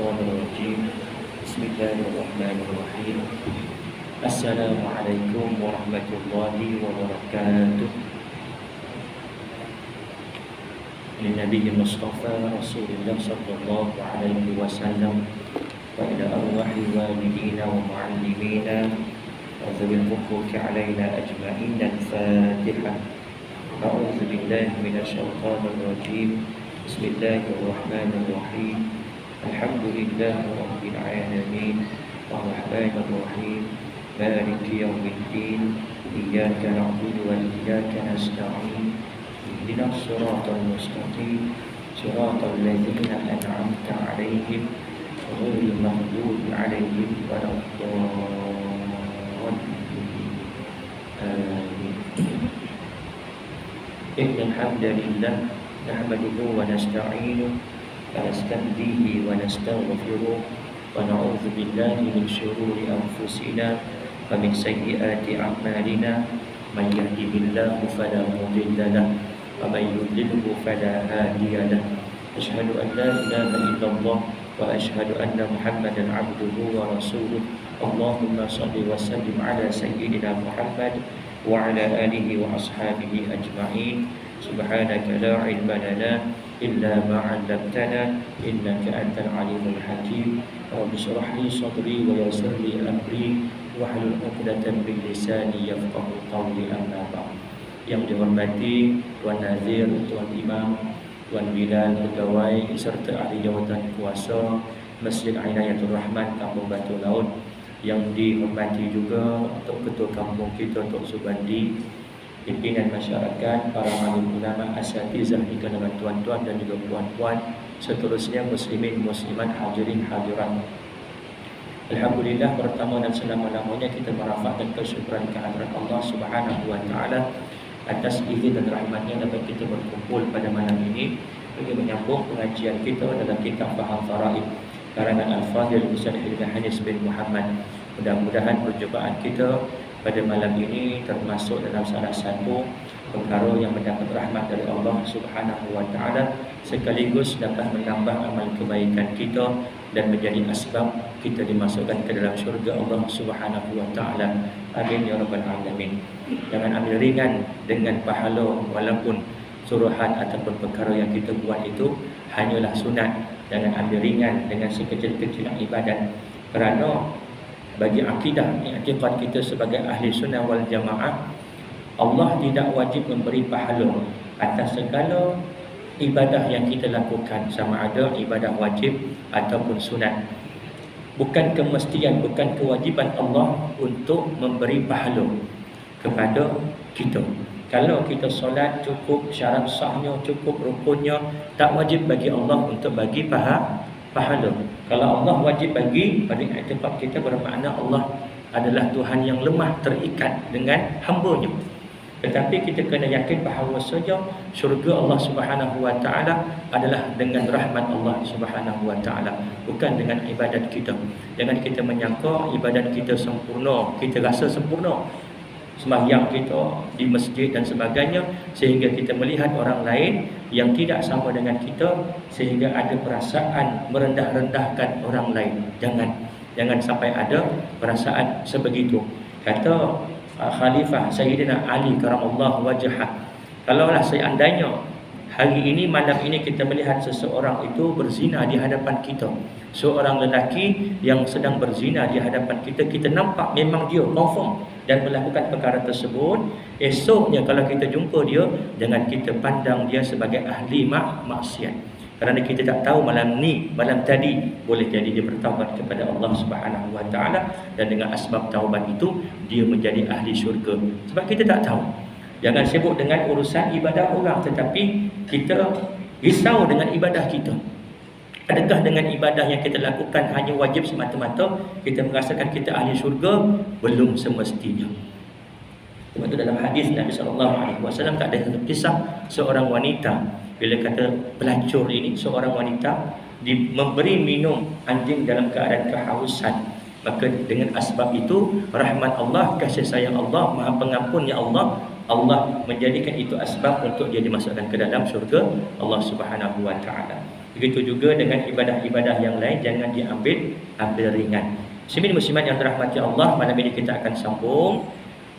الشيطان الرجيم بسم الله الرحمن الرحيم السلام عليكم ورحمة الله وبركاته للنبي المصطفى رسول الله صلى الله عليه وسلم وإلى أرواح والدينا ومعلمينا وذوي الحقوق علينا أجمعين الفاتحة أعوذ بالله من الشيطان الرجيم بسم الله الرحمن الرحيم الحمد لله رب العالمين الرحمن الرحيم مالك يوم الدين إياك نعبد وإياك نستعين اهدنا الصراط المستقيم صراط الذين أنعمت عليهم غير المغضوب عليهم ولا الضالين آمين. إن الحمد لله نحمده ونستعينه ونستهديه ونستغفره ونعوذ بالله من شرور أنفسنا ومن سيئات أعمالنا من يهده الله فلا مضل له ومن يضلله فلا هادي له أشهد أن لا إله إلا الله وأشهد أن محمدا عبده ورسوله اللهم صل وسلم على سيدنا محمد وعلى آله وأصحابه أجمعين سبحانك لا علم لنا إلا ما علمتنا إنك أنت العليم الحكيم رب اشرح لي صدري ويسر لي أمري واحلل عقدة من لساني يفقهوا قولي أما بعد. Yang dihormati Tuan Nazir, Tuan Imam, Tuan Bilal, pegawai serta ahli jawatan kuasa Masjid Inayatul Rahman Kampung Batu Laut, yang dihormati juga untuk Ketua Kampung kita Tok Subandi, pimpinan masyarakat, para alim ulama, asatizah di kalangan tuan-tuan dan juga puan-puan, seterusnya muslimin muslimat, hadirin hadirat. Alhamdulillah, pertama dan selama-lamanya kita merafakkan kesyukuran kehadirat Allah Subhanahu wa taala atas izin dan rahmatnya dapat kita berkumpul pada malam ini bagi menyambung pengajian kita dalam kitab Faham Faraid karangan Al-Fadhil Ustaz Hilmi Hanis bin Muhammad. Mudah-mudahan perjumpaan kita pada malam ini termasuk dalam salah satu perkara yang mendapat rahmat dari Allah Subhanahu wa taala, sekaligus dapat menambah amal kebaikan kita dan menjadi asbab kita dimasukkan ke dalam syurga Allah Subhanahu wa taala. Amin ya rabbal alamin. Jangan ambil ringan dengan pahala, walaupun suruhan ataupun perkara yang kita buat itu hanyalah sunat. Jangan ambil ringan dengan sekecil-kecil ibadat, kerana bagi akidah, i'tiqad kita sebagai ahli sunnah wal jamaah, Allah tidak wajib memberi pahala atas segala ibadah yang kita lakukan, sama ada ibadah wajib ataupun sunat. Bukan kemestian, bukan kewajiban Allah untuk memberi pahala kepada kita. Kalau kita solat cukup, syarat sahnya cukup, rukunnya, tak wajib bagi Allah untuk bagi pahala. Kalau Allah wajib bagi, pada i'tiqad kita bermakna Allah adalah Tuhan yang lemah, terikat dengan hamba-Nya. Tetapi kita kena yakin bahawa saja syurga Allah Subhanahu wa taala adalah dengan rahmat Allah Subhanahu wa taala, bukan dengan ibadat kita. Jangan kita menyangka ibadat kita sempurna, kita rasa sempurna, sembahyang kita di masjid dan sebagainya, sehingga kita melihat orang lain yang tidak sama dengan kita sehingga ada perasaan merendah-rendahkan orang lain. Jangan sampai ada perasaan sebegitu. Kata Khalifah Sayyidina Ali karamallahu wajhah, kalaulah seandainya hari ini, malam ini kita melihat seseorang itu berzina di hadapan kita, seorang lelaki yang sedang berzina di hadapan kita, kita nampak memang dia confirm dan melakukan perkara tersebut, esoknya kalau kita jumpa dia, jangan kita pandang dia sebagai ahli maksiat. Kerana kita tak tahu malam tadi boleh jadi dia bertaubat kepada Allah Subhanahu wa taala, dan dengan asbab taubat itu dia menjadi ahli syurga. Sebab kita tak tahu. Jangan sibuk dengan urusan ibadah orang, tetapi kita risau dengan ibadah kita. Adakah dengan ibadah yang kita lakukan hanya wajib semata-mata kita merasakan kita ahli syurga? Belum semestinya. Sebab itu dalam hadis Nabi SAW tak ada satu kisah seorang wanita, bila kata pelacur ini, seorang wanita memberi minum anjing dalam keadaan kehausan, maka dengan asbab itu rahmat Allah, kasih sayang Allah, Maha Pengampunnya Allah menjadikan itu asbab untuk dia dimasukkan ke dalam syurga Allah Subhanahu wa taala. Begitu juga dengan ibadah-ibadah yang lain, jangan ambil ringan. Muslimin yang dirahmati Allah, malam ini kita akan sambung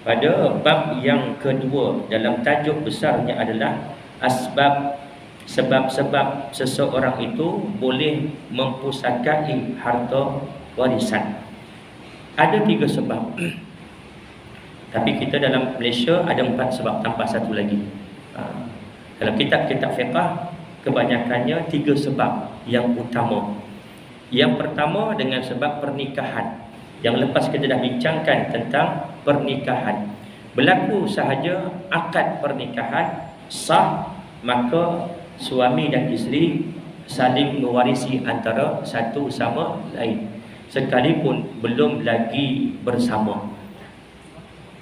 pada bab yang kedua dalam tajuk besarnya adalah sebab-sebab seseorang itu boleh mempusakai harta warisan. Ada 3 sebab. Tapi kita dalam Malaysia ada 4 sebab, tambah satu lagi. Dalam kitab-kitab fiqh kebanyakannya 3 sebab yang utama. Yang pertama dengan sebab pernikahan. Yang lepas kita dah bincangkan tentang pernikahan. Berlaku sahaja akad pernikahan sah, maka suami dan isteri saling mewarisi antara satu sama lain sekalipun belum lagi bersama.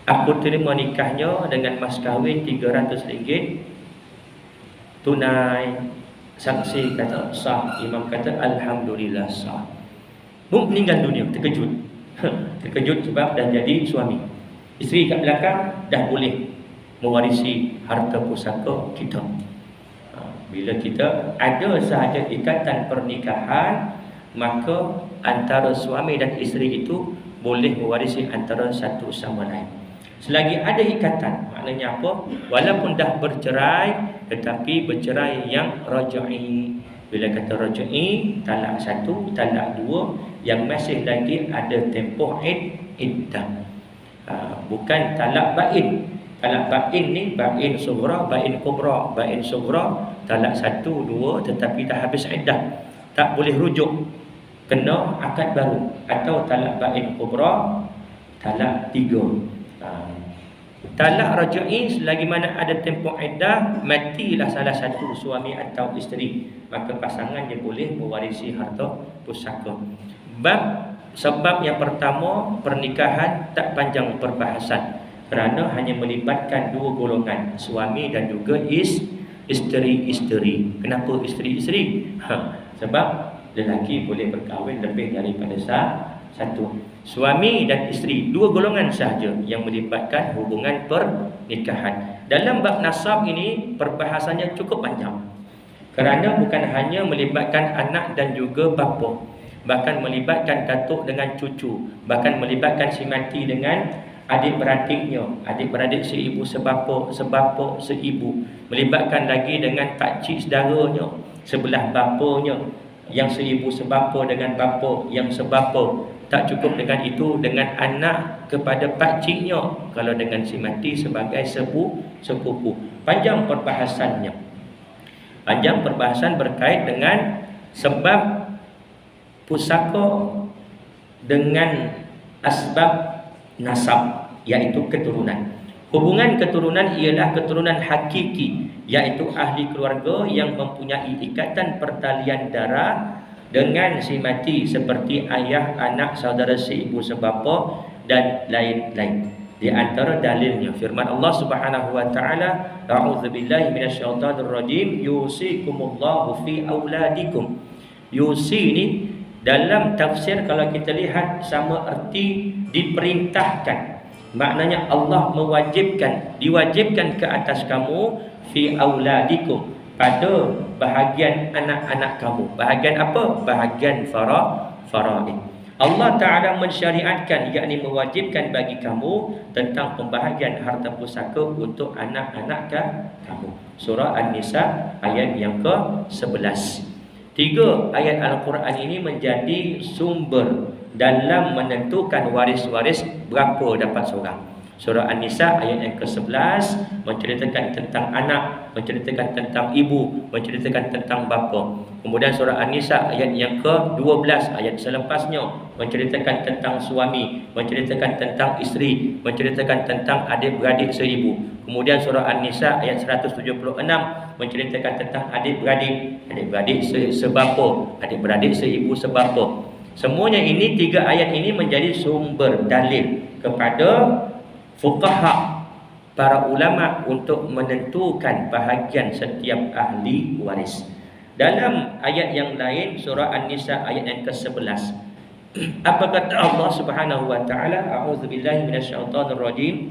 Aku terima nikahnya dengan mas kahwin RM300 tunai. Saksi kata sah, imam kata alhamdulillah sah. Meninggal dunia, terkejut. Terkejut sebab dah jadi suami. Isteri kat belakang dah boleh mewarisi harta pusaka kita. Bila kita ada sahaja ikatan pernikahan, maka antara suami dan isteri itu boleh mewarisi antara satu sama lain. Selagi ada ikatan, maknanya apa? Walaupun dah bercerai, tetapi bercerai yang raj'i. Bila kata raj'i, talak 1, talak 2, yang masih lagi ada tempoh iddah. Bukan talak bain. Talak bain ni bain sughra, bain kubra. Bain sughra talak 1, 2 tetapi dah habis iddah, tak boleh rujuk, kena akad baru. Atau talak bain kubra, talak 3. Talak raj'i selagi mana ada tempoh iddah, matilah salah satu suami atau isteri, maka pasangan dia boleh mewarisi harta pusaka. Sebab yang pertama, pernikahan tak panjang perbahasan kerana hanya melibatkan 2 golongan, suami dan juga isteri-isteri. Kenapa isteri-isteri? Sebab lelaki boleh berkahwin lebih daripada satu. Suami dan isteri, 2 golongan sahaja yang melibatkan hubungan pernikahan. Dalam bab nasab ini perbahasannya cukup panjang, kerana bukan hanya melibatkan anak dan juga bapa, bahkan melibatkan datuk dengan cucu, bahkan melibatkan si mati dengan adik-beradiknya, adik-beradik seibu sebapa, sebapa seibu, melibatkan lagi dengan pakcik saudaranya sebelah bapanya yang seibu sebapa dengan bapa yang sebapa. Tak cukup dengan itu, dengan anak kepada pakciknya kalau dengan si mati sebagai sepupu. Panjang perbahasannya. Panjang perbahasan berkait dengan sebab pusaka dengan asbab nasab, iaitu keturunan. Hubungan keturunan ialah keturunan hakiki, iaitu ahli keluarga yang mempunyai ikatan pertalian darah dengan si mati seperti ayah, anak, saudara seibu sebapa dan lain-lain. Di antara dalilnya firman Allah Subhanahu wa taala, a'udzubillahi minasyaitonir rajim, yusikumullahu fi auladikum. Yusi ini dalam tafsir kalau kita lihat sama erti diperintahkan. Maknanya Allah diwajibkan ke atas kamu fi auladikum, pada bahagian anak-anak kamu. Bahagian apa? Bahagian faraid. Allah Ta'ala mensyariatkan, yakni mewajibkan bagi kamu tentang pembahagian harta pusaka untuk anak-anak kamu. Surah An-Nisa ayat yang ke-11. 3 ayat Al-Quran ini menjadi sumber dalam menentukan waris-waris berapa dapat seorang. Surah An-Nisa ayat yang ke-11 menceritakan tentang anak, menceritakan tentang ibu, menceritakan tentang bapa. Kemudian surah An-Nisa ayat yang ke-12, ayat selepasnya menceritakan tentang suami, menceritakan tentang isteri, menceritakan tentang adik-beradik seibu. Kemudian surah An-Nisa ayat 176 menceritakan tentang adik-beradik, adik-beradik sebapa, adik-beradik seibu sebapa. Semuanya ini, 3 ayat ini menjadi sumber dalil kepada fuqaha, para ulama untuk menentukan bahagian setiap ahli waris. Dalam ayat yang lain, surah An-Nisa ayat yang ke-11, apa kata Allah Subhanahu wa taala? A'udzubillahi minasyaitonir rajim.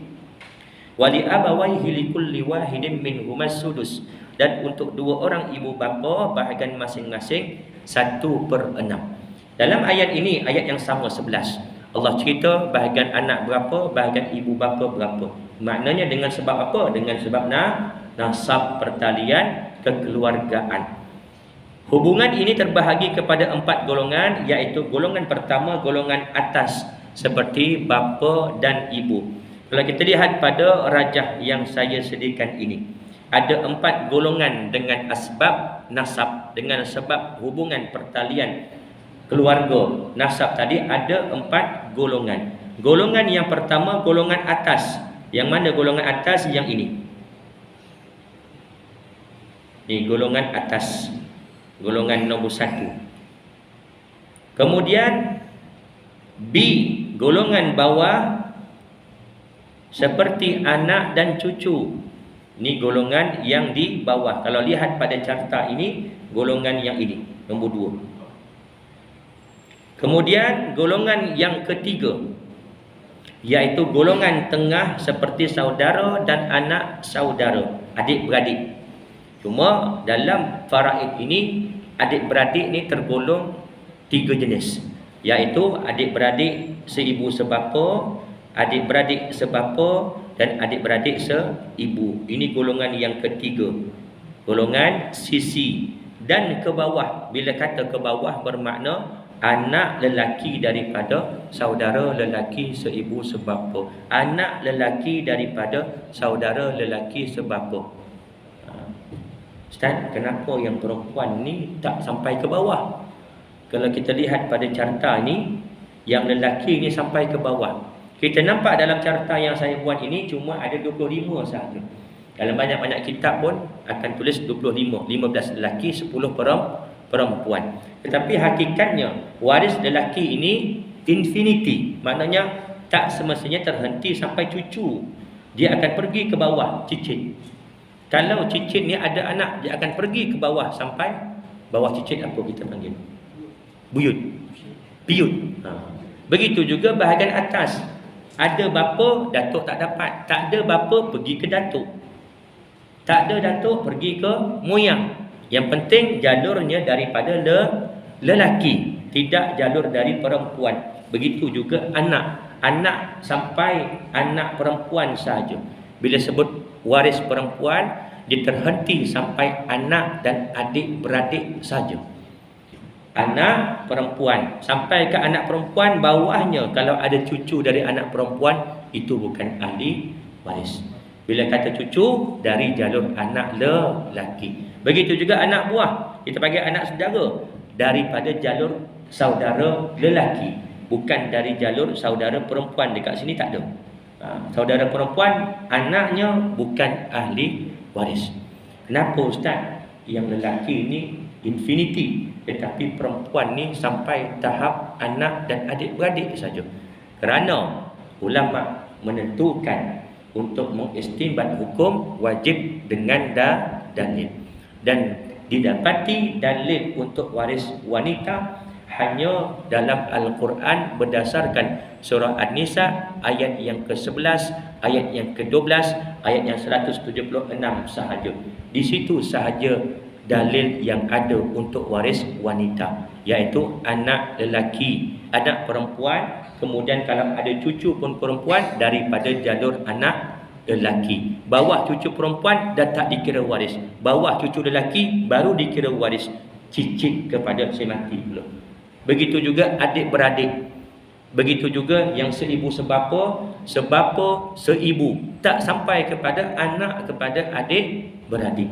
Wali abawaihi likulli wahidin minhumas sudus, dan untuk dua orang ibu bapa bahagian masing-masing 1/6. Dalam ayat ini, ayat yang sama 11, Allah cerita bahagian anak berapa, bahagian ibu bapa berapa. Maknanya dengan sebab apa? Dengan sebab nasab, pertalian, kekeluargaan. Hubungan ini terbahagi kepada 4 golongan, iaitu golongan pertama, golongan atas, seperti bapa dan ibu. Kalau kita lihat pada rajah yang saya sediakan ini, ada 4 golongan dengan asbab nasab, dengan sebab hubungan pertalian keluarga nasab tadi, ada 4 golongan. Golongan yang pertama, golongan atas. Yang mana golongan atas? Yang ini. Ini golongan atas, golongan nombor 1. Kemudian B, golongan bawah, seperti anak dan cucu. Ini golongan yang di bawah. Kalau lihat pada carta ini, golongan yang ini, nombor 2. Kemudian golongan yang ketiga, iaitu golongan tengah, seperti saudara dan anak saudara, adik-beradik. Cuma dalam faraid ini, adik-beradik ni tergolong 3 jenis, iaitu adik-beradik seibu sebapa, adik-beradik sebapa, dan adik-beradik seibu. Ini golongan yang ketiga, golongan sisi. Dan ke bawah, bila kata ke bawah bermakna anak lelaki daripada saudara lelaki seibu sebapa, anak lelaki daripada saudara lelaki sebapa. Ustaz, kenapa yang perempuan ni tak sampai ke bawah? Kalau kita lihat pada carta ni, yang lelaki ni sampai ke bawah. Kita nampak dalam carta yang saya buat ini cuma ada 25 sahaja. Dalam banyak-banyak kitab pun akan tulis 25, 15 lelaki, 10 perempuan. Tetapi hakikatnya waris lelaki ini infinity, maknanya tak semestinya terhenti sampai cucu. Dia akan pergi ke bawah cicit. Kalau cicit ni ada anak, dia akan pergi ke bawah sampai bawah cicit, apa kita panggil? Buyut. Piut. Begitu juga bahagian atas. Ada bapa, datuk tak dapat. Tak ada bapa, pergi ke datuk. Tak ada datuk, pergi ke moyang. Yang penting jalurnya daripada lelaki, tidak jalur dari perempuan. Begitu juga anak sampai anak perempuan sahaja. Bila sebut waris perempuan, dia terhenti sampai anak dan adik-beradik saja. Anak perempuan sampai ke anak perempuan, bawahnya kalau ada cucu dari anak perempuan, itu bukan ahli waris. Bila kata cucu, dari jalur anak lelaki. Begitu juga anak buah, kita panggil anak saudara, daripada jalur saudara lelaki, bukan dari jalur saudara perempuan. Dekat sini tak ada. Saudara perempuan, anaknya bukan ahli waris. Kenapa Ustaz? Yang lelaki ni infinity, tetapi perempuan ni sampai tahap anak dan adik-beradik saja. Kerana ulama menentukan untuk mengistinbat hukum wajib dengan dalil, dan didapati dalil untuk waris wanita hanya dalam Al-Quran berdasarkan surah An-Nisa ayat yang ke-11, ayat yang ke-12, ayat yang 176 sahaja. Di situ sahaja dalil yang ada untuk waris wanita, iaitu anak lelaki, anak perempuan. Kemudian kalau ada cucu pun perempuan, daripada jalur anak lelaki. Bawah cucu perempuan dah tak dikira waris. Bawah cucu lelaki baru dikira waris, cicit kepada si mati pula. Begitu juga adik-beradik. Begitu juga yang seibu sebapa, seibu. Tak sampai kepada anak, kepada adik-beradik.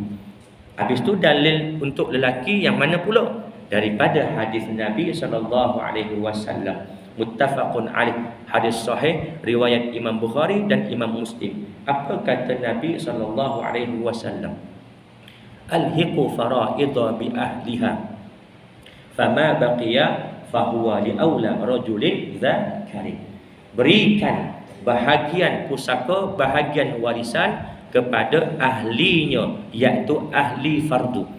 Habis tu dalil untuk lelaki yang mana pula? Daripada hadis Nabi SAW. Muttafaqun alaih, hadis sahih riwayat Imam Bukhari dan Imam Muslim. Apa kata Nabi SAW? Alhiqu fara'idha bi ahliha, fama baqiya fahuwa li aula rajulin dzakari. Berikan bahagian pusaka, bahagian warisan kepada ahlinya, iaitu ahli fardu.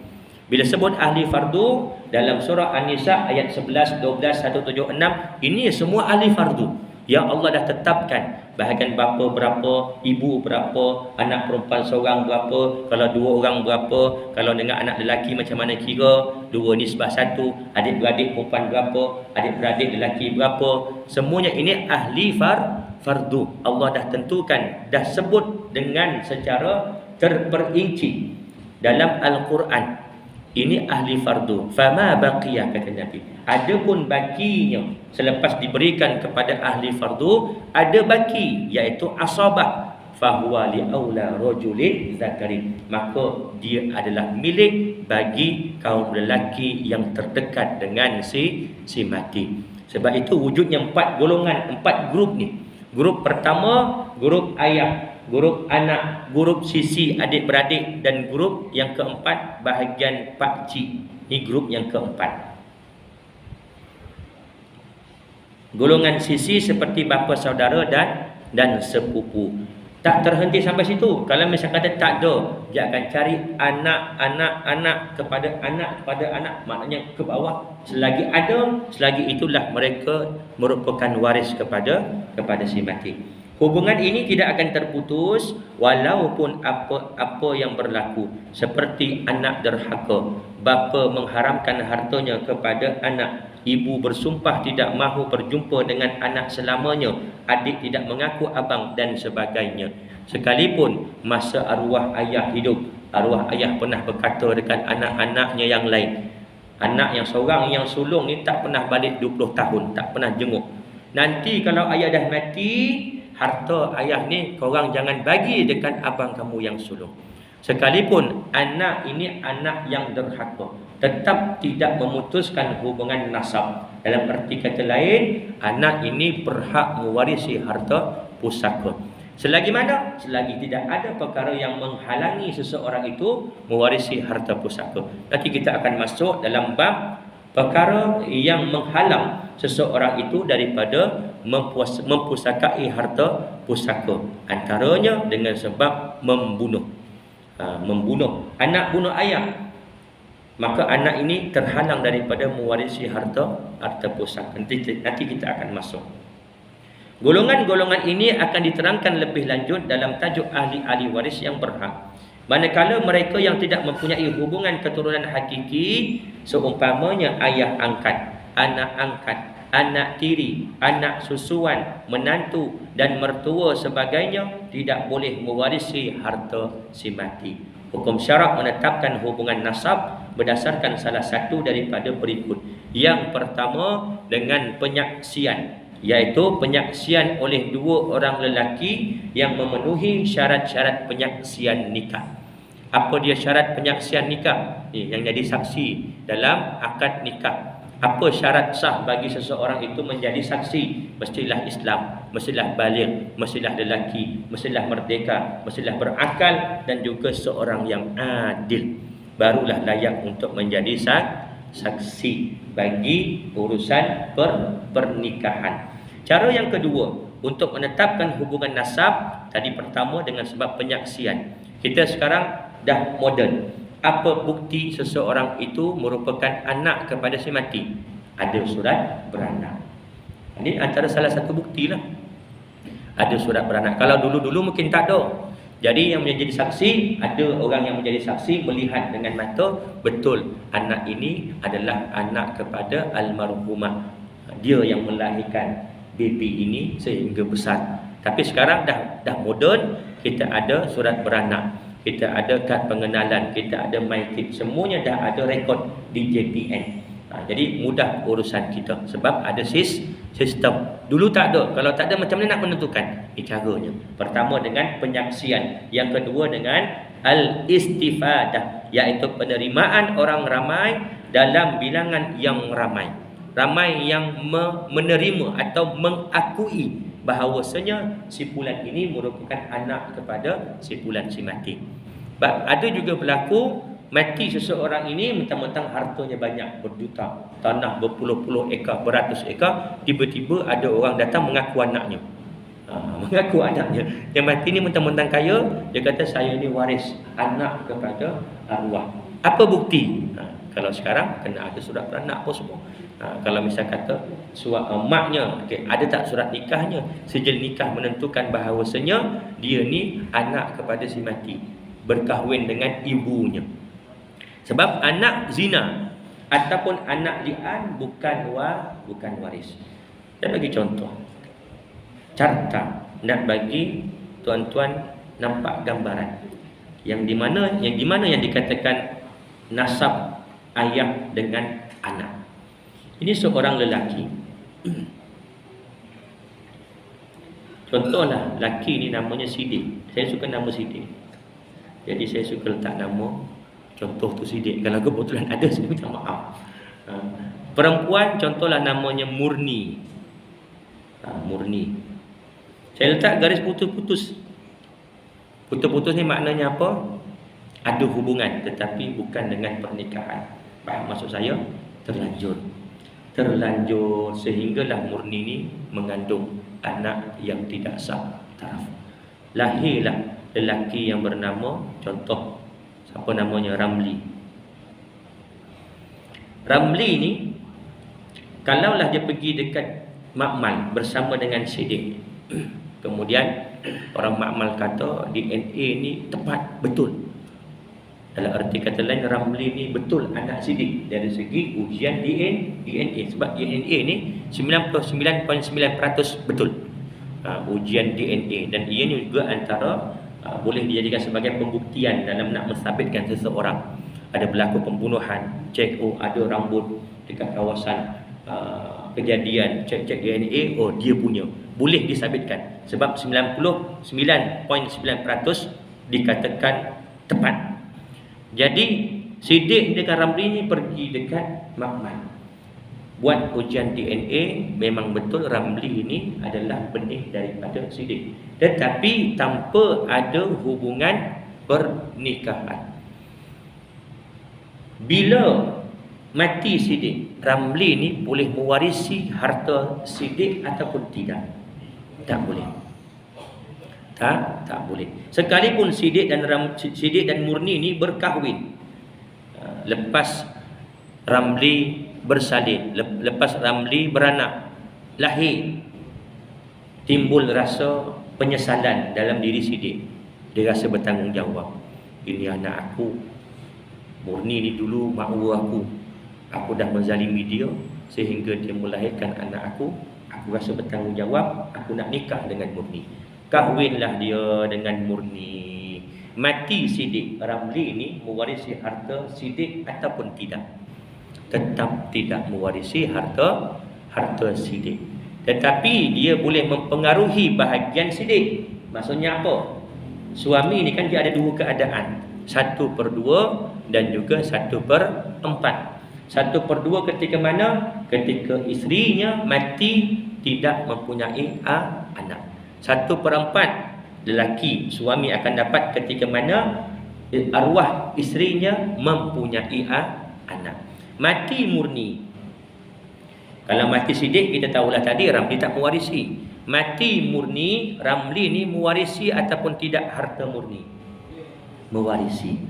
Bila sebut ahli fardu dalam surah An-Nisa ayat 11, 12, 176, ini semua ahli fardu. yang Allah dah tetapkan bahagian bapa berapa, ibu berapa, anak perempuan seorang berapa, kalau dua orang berapa, kalau dengan anak lelaki macam mana kira, 2:1, adik-beradik perempuan berapa, adik-beradik lelaki berapa, semuanya ini ahli fardu. Allah dah tentukan, dah sebut dengan secara terperinci dalam Al-Quran. Ini ahli fardu. Fama baqiya, kata Nabi. Adapun bakinya selepas diberikan kepada ahli fardu, ada baki iaitu asabah. Fahuwa li aula rajulin zakarin. Maka dia adalah milik bagi kaum lelaki yang terdekat dengan si mati. Sebab itu wujudnya 4 golongan, 4 grup ni. Grup pertama, grup ayah, grup anak, grup sisi adik-beradik, dan grup yang keempat bahagian pakcik. Ini grup yang keempat. Golongan sisi seperti bapa saudara dan sepupu. Tak terhenti sampai situ. Kalau misalnya kata tak ada, dia akan cari anak kepada anak, maknanya ke bawah. Selagi ada, selagi itulah mereka merupakan waris kepada si mati. Hubungan ini tidak akan terputus walaupun apa yang berlaku. Seperti anak derhaka, bapa mengharamkan hartanya kepada anak, ibu bersumpah tidak mahu berjumpa dengan anak selamanya, adik tidak mengaku abang dan sebagainya. Sekalipun masa arwah ayah hidup, arwah ayah pernah berkata dekat anak-anaknya yang lain, anak yang seorang yang sulung ni tak pernah balik 20 tahun, tak pernah jenguk. Nanti kalau ayah dah mati, harta ayah ni korang jangan bagi dekat abang kamu yang sulung. Sekalipun anak ini anak yang derhaka, tetap tidak memutuskan hubungan nasab. Dalam arti kata lain, anak ini berhak mewarisi harta pusaka. Selagi mana? Selagi tidak ada perkara yang menghalangi seseorang itu mewarisi harta pusaka. Nanti kita akan masuk dalam bab perkara yang menghalang seseorang itu daripada mempusakai harta pusaka. Antaranya dengan sebab membunuh. Membunuh anak, bunuh ayah, maka anak ini terhalang daripada mewarisi harta pusaka. Nanti kita akan masuk. Golongan-golongan ini akan diterangkan lebih lanjut dalam tajuk ahli-ahli waris yang berhak. Manakala mereka yang tidak mempunyai hubungan keturunan hakiki, seumpamanya ayah angkat, anak tiri, anak susuan, menantu dan mertua sebagainya, tidak boleh mewarisi harta si mati. Hukum syarak menetapkan hubungan nasab berdasarkan salah satu daripada berikut. Yang pertama dengan penyaksian, iaitu penyaksian oleh 2 orang lelaki yang memenuhi syarat-syarat penyaksian nikah. Apa dia syarat penyaksian nikah? Yang jadi saksi dalam akad nikah. Apa syarat sah bagi seseorang itu menjadi saksi? Mestilah Islam, mestilah baligh, mestilah lelaki, mestilah merdeka, mestilah berakal, dan juga seorang yang adil. Barulah layak untuk menjadi saksi bagi urusan pernikahan. Cara yang kedua untuk menetapkan hubungan nasab, tadi pertama dengan sebab penyaksian. Kita sekarang dah moden. Apa bukti seseorang itu merupakan anak kepada si mati? Ada surat beranak. Ini antara salah satu bukti lah. Ada surat beranak. Kalau dulu-dulu mungkin tak ada. Jadi yang menjadi saksi, ada orang yang menjadi saksi melihat dengan mata, betul anak ini adalah anak kepada almarhumah. Dia yang melahirkan baby ini sehingga besar. Tapi sekarang dah moden, kita ada surat beranak, kita ada kad pengenalan, kita ada MyTip, semuanya dah ada rekod di JPN. Jadi mudah urusan kita sebab ada sistem. Dulu tak ada. Kalau tak ada, macam mana nak menentukan? Ini caranya. Pertama dengan penyaksian, yang kedua dengan al-istifadah, iaitu penerimaan orang ramai dalam bilangan yang ramai. Ramai yang menerima atau mengakui bahawasanya si fulan ini merupakan anak kepada si fulan si mati. Ada juga berlaku mati seseorang ini mentang-mentang hartanya banyak, berjuta, tanah berpuluh-puluh ekar, beratus ekar, tiba-tiba ada orang datang mengaku anaknya. Mengaku anaknya. Yang mati ni mentang-mentang kaya, dia kata saya ni waris anak kepada arwah. Apa bukti? Kalau sekarang kena ada surat beranak apa semua. Kalau misal kata maknya, ada tak surat nikahnya, sijil nikah menentukan bahawasanya dia ni anak kepada si mati, berkahwin dengan ibunya. Sebab anak zina ataupun anak li'an bukan waris. Saya bagi contoh carta, nak bagi tuan-tuan nampak gambaran yang di mana yang dikatakan nasab ayah dengan anak. Ini seorang lelaki. Contohlah lelaki ni namanya Sidik. Saya suka nama Sidik, jadi saya suka letak nama contoh tu Sidik. Kalau kebetulan ada, saya minta maaf. Perempuan contohlah namanya Murni. Murni. Saya letak garis putus-putus. Putus-putus ni maknanya apa? Ada hubungan tetapi bukan dengan pernikahan. Faham maksud saya? Terlanjur sehinggalah Murni ni mengandung anak yang tidak sah taraf. Lahirlah lelaki yang bernama, contoh siapa namanya, Ramli. Ramli ni kalaulah dia pergi dekat makmal bersama dengan Sidik, kemudian orang makmal kata DNA ni tepat, betul. Dalam arti kata lain, Ramli ni betul anak Sidik dari segi ujian DNA. Sebab DNA ni 99.9% betul, ujian DNA. Dan ia ni juga antara boleh dijadikan sebagai pembuktian dalam nak mensabitkan seseorang. Ada berlaku pembunuhan, cek ada rambut dekat kawasan kejadian, cek DNA, dia punya, boleh disabitkan. Sebab 99.9% dikatakan tepat. Jadi Sidik dengan Ramli ni pergi dekat makmal, buat ujian DNA. Memang betul Ramli ini adalah benih daripada Sidik, tetapi tanpa ada hubungan pernikahan. Bila mati Sidik, Ramli ni boleh mewarisi harta Sidik ataupun tidak? Tak boleh. Tak boleh. Sekalipun Sidik dan Murni ni berkahwin, lepas Ramli bersalin, lepas Ramli beranak, lahir, timbul rasa penyesalan dalam diri Sidik. Dia rasa bertanggungjawab. Ini anak aku, Murni ni dulu makwa aku dah menzalimi dia sehingga dia melahirkan anak aku rasa bertanggungjawab, aku nak nikah dengan Murni. Kahwinlah dia dengan Murni. Mati Sidik, Ramli ni mewarisi harta Sidik ataupun tidak? Tetap tidak mewarisi harta Sidik. Tetapi dia boleh mempengaruhi bahagian Sidik. Maksudnya apa? Suami ni kan dia ada dua keadaan, 1/2 dan juga 1/4. 1/2 ketika mana? Ketika isterinya mati tidak mempunyai anak. 1/4 lelaki suami akan dapat ketika mana arwah isterinya mempunyai anak. Mati Murni. Kalau mati Sidik kita tahulah tadi Ramli tak mewarisi. Mati Murni, Ramli ni mewarisi ataupun tidak harta Murni? Mewarisi.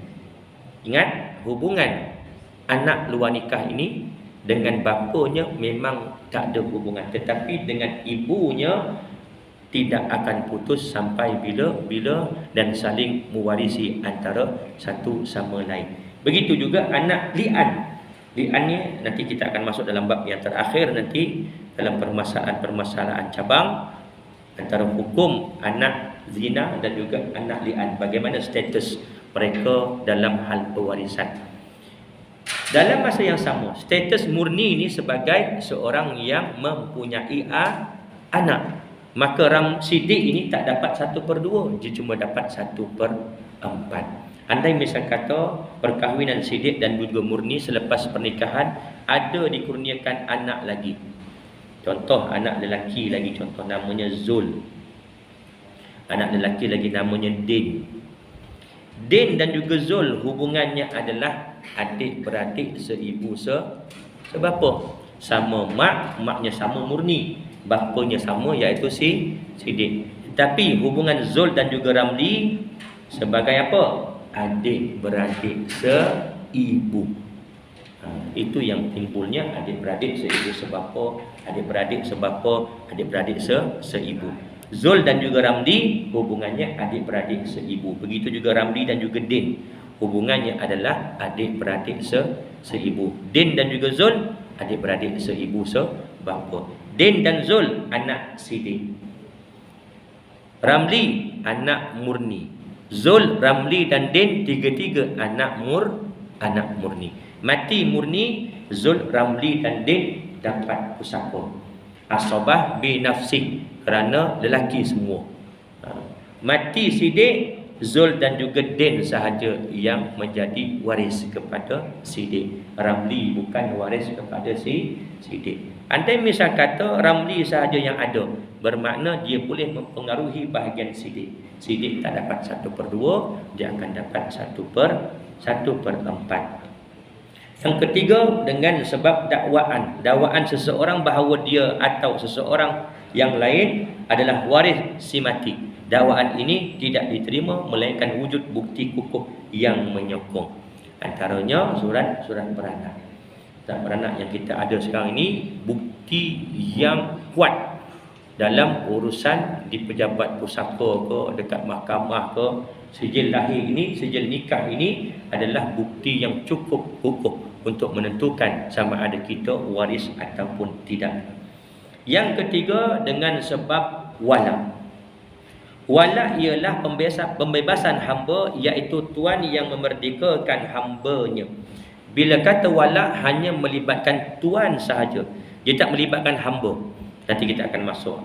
Ingat, hubungan anak luar nikah ini dengan bapanya memang tak ada hubungan, tetapi dengan ibunya tidak akan putus sampai bila dan saling mewarisi antara satu sama lain. Begitu juga anak li'an. Li'an ni nanti kita akan masuk dalam bab yang terakhir nanti, dalam permasalahan cabang antara hukum anak zina dan juga anak li'an, bagaimana status mereka dalam hal pewarisan. Dalam masa yang sama, status Murni ni sebagai seorang yang mempunyai anak, maka Sidik ini tak dapat 1/2, dia cuma dapat 1/4. Andai misal kata perkahwinan Sidik dan juga Murni selepas pernikahan ada dikurniakan anak lagi, contoh anak lelaki lagi, contoh namanya Zul, anak lelaki lagi namanya Din. Din dan juga Zul hubungannya adalah adik-beradik seibu sebapa. Sama maknya sama Murni, bapanya sama iaitu Sidik. Tapi hubungan Zul dan juga Ramli sebagai apa? Adik-beradik seibu. Itu yang timbulnya adik-beradik seibu sebapa, adik-beradik sebapa, adik-beradik seibu. Zul dan juga Ramli hubungannya adik-beradik seibu. Begitu juga Ramli dan juga Din, hubungannya adalah adik-beradik seibu. Din dan juga Zul adik-beradik seibu sebapa. Din dan Zul anak sidik. Ramli anak murni. Zul, Ramli dan Din tiga-tiga anak murni. Mati murni, Zul, Ramli dan Din dapat pusaka. Asabah bi nafsi, kerana lelaki semua. Mati sidik, Zul dan juga Din sahaja yang menjadi waris kepada sidik. Ramli bukan waris kepada sidik. Andai misal kata Ramli sahaja yang ada, bermakna dia boleh mempengaruhi bahagian sidik. Sidik tak dapat 1/2, dia akan dapat 1/4. Yang ketiga, dengan sebab dakwaan seseorang bahawa dia atau seseorang yang lain adalah waris si mati. Dakwaan ini tidak diterima melainkan wujud bukti kukuh yang menyokong. Antaranya surat beranak. Surat beranak yang kita ada sekarang ini bukti yang kuat dalam urusan di pejabat pusaka ke, dekat mahkamah ke. Sijil lahir ini, sijil nikah ini adalah bukti yang cukup kukuh untuk menentukan sama ada kita waris ataupun tidak. Yang ketiga, dengan sebab wala. Wala ialah pembebasan hamba, iaitu tuan yang memerdekakan hambanya. Bila kata wala hanya melibatkan tuan sahaja, dia tak melibatkan hamba. Nanti kita akan masuk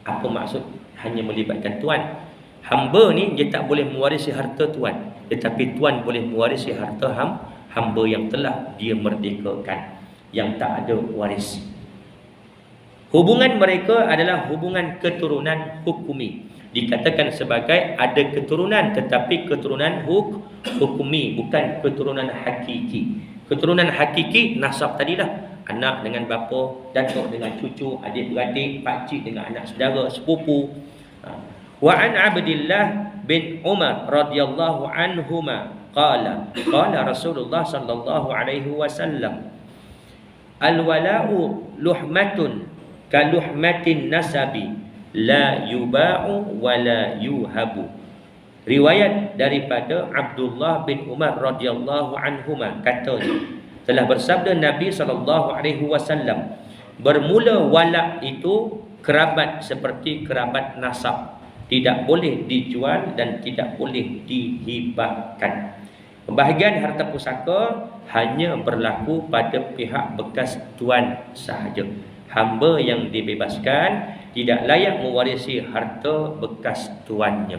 apa maksud hanya melibatkan tuan. Hamba ni dia tak boleh mewarisi harta tuan, tetapi tuan boleh mewarisi harta hamba yang telah dia merdekakan, yang tak ada waris. Hubungan mereka adalah hubungan keturunan hukumi. Dikatakan sebagai ada keturunan, tetapi keturunan hukumi, bukan keturunan hakiki. Keturunan hakiki nasab tadilah, anak dengan bapa, datuk dengan cucu, adik-beradik, pakcik dengan anak saudara, sepupu. Wa an Abdullah bin Umar radhiyallahu anhuma qala Rasulullah sallallahu alaihi wasallam, al-wala'u luhmatun ka luhmatin nasabi la yuba'u wa la yuhabu. Riwayat daripada Abdullah bin Umar radhiyallahu anhuma, katanya telah bersabda Nabi sallallahu alaihi wasallam, bermula wala' itu kerabat seperti kerabat nasab, tidak boleh dijual dan tidak boleh dihibahkan. Pembahagian harta pusaka hanya berlaku pada pihak bekas tuan sahaja. Hamba yang dibebaskan tidak layak mewarisi harta bekas tuannya.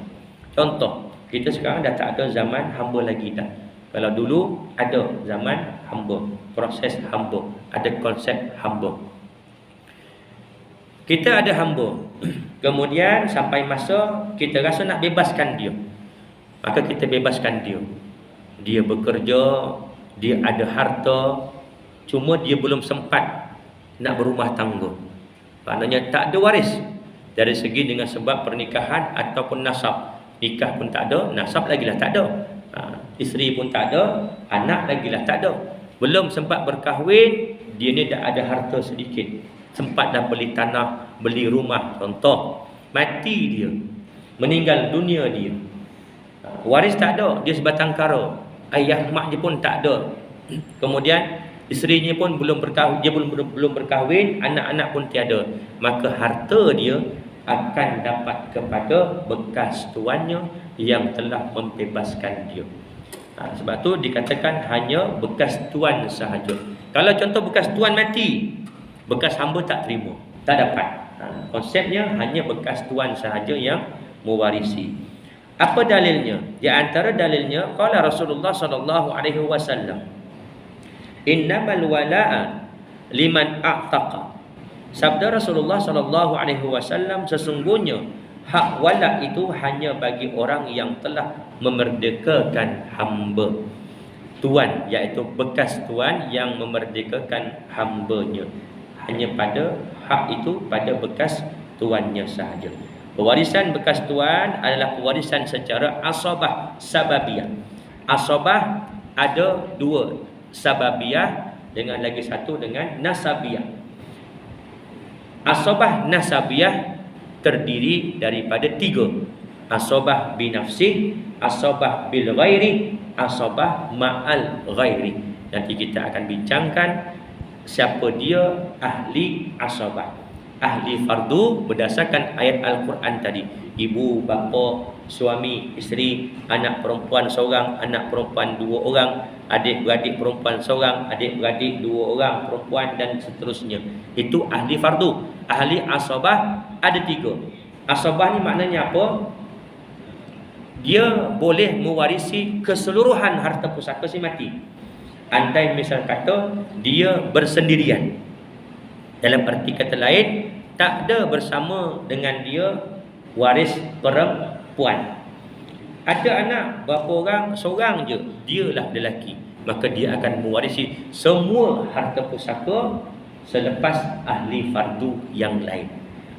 Contoh, kita sekarang dah tak ada zaman hamba lagi dah. Kalau dulu ada zaman hamba, proses hamba, ada konsep hamba. Kita ada hamba, kemudian sampai masa kita rasa nak bebaskan dia, maka kita bebaskan dia. Dia bekerja, dia ada harta, cuma dia belum sempat nak berumah tangga. Maknanya tak ada waris dari segi dengan sebab pernikahan ataupun nasab. Nikah pun tak ada, nasab lagilah tak ada. Isteri pun tak ada, anak lagilah tak ada. Belum sempat berkahwin, dia ni dah ada harta sedikit, sempat dah beli tanah, beli rumah. Contoh, mati dia, meninggal dunia dia, waris tak ada, dia sebatang kara, ayah mak dia pun tak ada, kemudian isterinya pun belum berkahwin, dia belum berkahwin, anak-anak pun tiada, maka harta dia akan dapat kepada bekas tuannya yang telah membebaskan dia. Sebab tu dikatakan hanya bekas tuan sahaja. Kalau contoh bekas tuan mati, bekas hamba tak terima, tak dapat. Konsepnya hanya bekas tuan sahaja yang mewarisi. Apa dalilnya? Di antara dalilnya, qala Rasulullah sallallahu alaihi wasallam, innamal wala'a liman a'taqa. Sabda Rasulullah sallallahu alaihi wasallam, sesungguhnya hak wala itu hanya bagi orang yang telah memerdekakan hamba. Tuan, iaitu bekas tuan yang memerdekakan hambanya, hanya pada hak itu pada bekas tuannya sahaja. Pewarisan bekas tuan adalah pewarisan secara asabah sababiyah. Asabah ada dua, sababiyah dengan lagi satu dengan nasabiyah. Asobah nasabiyah terdiri daripada 3. Asobah binafsih, asobah bil ghairi, asobah ma'al ghairi. Nanti kita akan bincangkan siapa dia ahli asobah. Ahli fardu berdasarkan ayat Al-Quran tadi. Ibu, bapa, suami, isteri, anak perempuan seorang, anak perempuan 2 orang, adik-beradik perempuan seorang, adik-beradik 2 orang perempuan dan seterusnya. Itu ahli fardu. Ahli asobah ada 3. Asobah ni maknanya apa? Dia boleh mewarisi keseluruhan harta pusaka si mati. Andai misal kata dia bersendirian, dalam arti kata lain, tak ada bersama dengan dia waris perempuan. Ada anak berapa orang, seorang je, dialah lelaki, maka dia akan mewarisi semua harta pusaka selepas ahli fardu yang lain.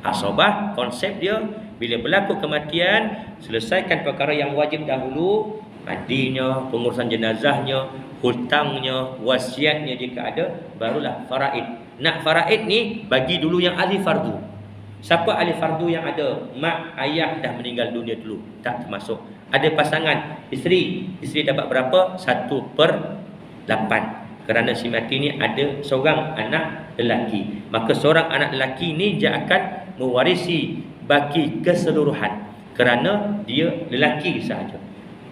Asobah konsep dia, bila berlaku kematian, selesaikan perkara yang wajib dahulu, mandinya, pengurusan jenazahnya, hutangnya, wasiatnya jika ada, barulah faraid. Nak faraid ni bagi dulu yang ahli fardu. Siapa ahli fardu yang ada? Mak, ayah dah meninggal dunia dulu, tak termasuk. Ada pasangan, isteri dapat berapa? 1/8. Kerana si mati ni ada seorang anak lelaki, maka seorang anak lelaki ni dia akan mewarisi baki keseluruhan kerana dia lelaki sahaja.